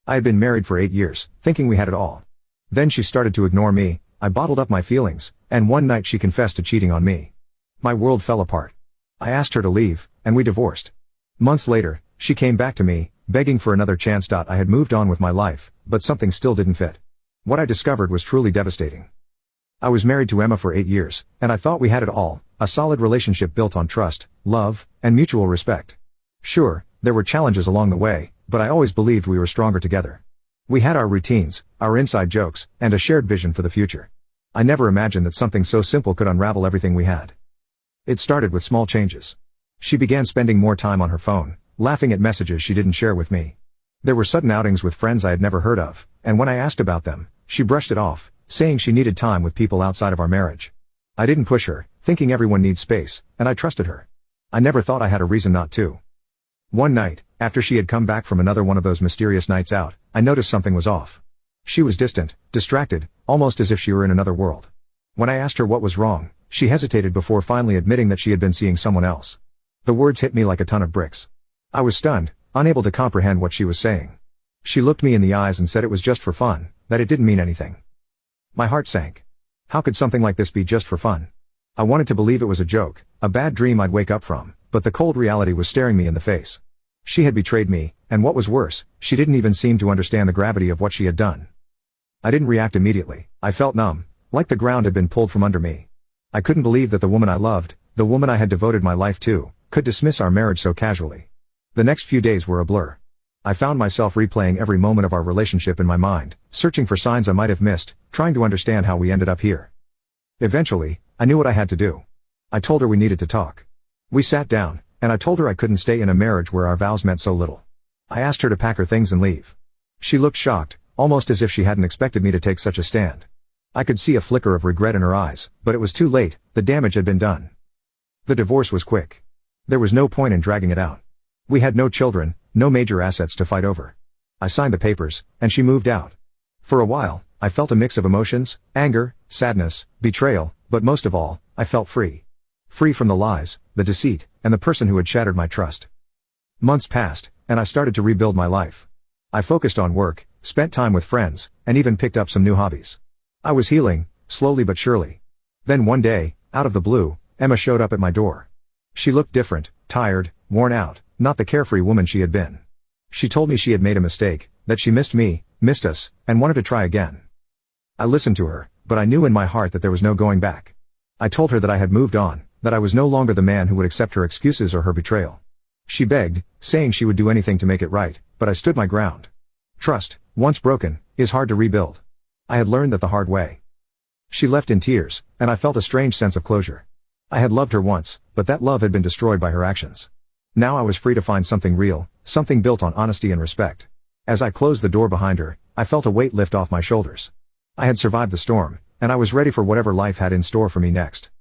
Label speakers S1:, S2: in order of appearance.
S1: I had been married for 8 years, thinking we had it all. Then she started to ignore me, I bottled up my feelings, and one night she confessed to cheating on me. My world fell apart. I asked her to leave, and we divorced. Months later, she came back to me, begging for another chance. I had moved on with my life, but something still didn't fit. What I discovered was truly devastating. I was married to Emma for 8 years, and I thought we had it all, a solid relationship built on trust, love, and mutual respect. Sure, there were challenges along the way, but I always believed we were stronger together. We had our routines, our inside jokes, and a shared vision for the future. I never imagined that something so simple could unravel everything we had. It started with small changes. She began spending more time on her phone, laughing at messages she didn't share with me. There were sudden outings with friends I had never heard of, and when I asked about them, she brushed it off, saying she needed time with people outside of our marriage. I didn't push her, thinking everyone needs space, and I trusted her. I never thought I had a reason not to. One night, after she had come back from another one of those mysterious nights out, I noticed something was off. She was distant, distracted, almost as if she were in another world. When I asked her what was wrong, she hesitated before finally admitting that she had been seeing someone else. The words hit me like a ton of bricks. I was stunned, unable to comprehend what she was saying. She looked me in the eyes and said it was just for fun, that it didn't mean anything. My heart sank. How could something like this be just for fun? I wanted to believe it was a joke, a bad dream I'd wake up from, but the cold reality was staring me in the face. She had betrayed me, and what was worse, she didn't even seem to understand the gravity of what she had done. I didn't react immediately. I felt numb, like the ground had been pulled from under me. I couldn't believe that the woman I loved, the woman I had devoted my life to, could dismiss our marriage so casually. The next few days were a blur. I found myself replaying every moment of our relationship in my mind, searching for signs I might have missed, trying to understand how we ended up here. Eventually, I knew what I had to do. I told her we needed to talk. We sat down, and I told her I couldn't stay in a marriage where our vows meant so little. I asked her to pack her things and leave. She looked shocked, almost as if she hadn't expected me to take such a stand. I could see a flicker of regret in her eyes, but it was too late, the damage had been done. The divorce was quick. There was no point in dragging it out. We had no children, no major assets to fight over. I signed the papers, and she moved out. For a while, I felt a mix of emotions, anger, sadness, betrayal, but most of all, I felt free. Free from the lies, the deceit, and the person who had shattered my trust. Months passed, and I started to rebuild my life. I focused on work, spent time with friends, and even picked up some new hobbies. I was healing, slowly but surely. Then one day, out of the blue, Emma showed up at my door. She looked different, tired, worn out, not the carefree woman she had been. She told me she had made a mistake, that she missed me, missed us, and wanted to try again. I listened to her, but I knew in my heart that there was no going back. I told her that I had moved on, that I was no longer the man who would accept her excuses or her betrayal. She begged, saying she would do anything to make it right, but I stood my ground. Trust, once broken, is hard to rebuild. I had learned that the hard way. She left in tears, and I felt a strange sense of closure. I had loved her once, but that love had been destroyed by her actions. Now I was free to find something real, something built on honesty and respect. As I closed the door behind her, I felt a weight lift off my shoulders. I had survived the storm, and I was ready for whatever life had in store for me next.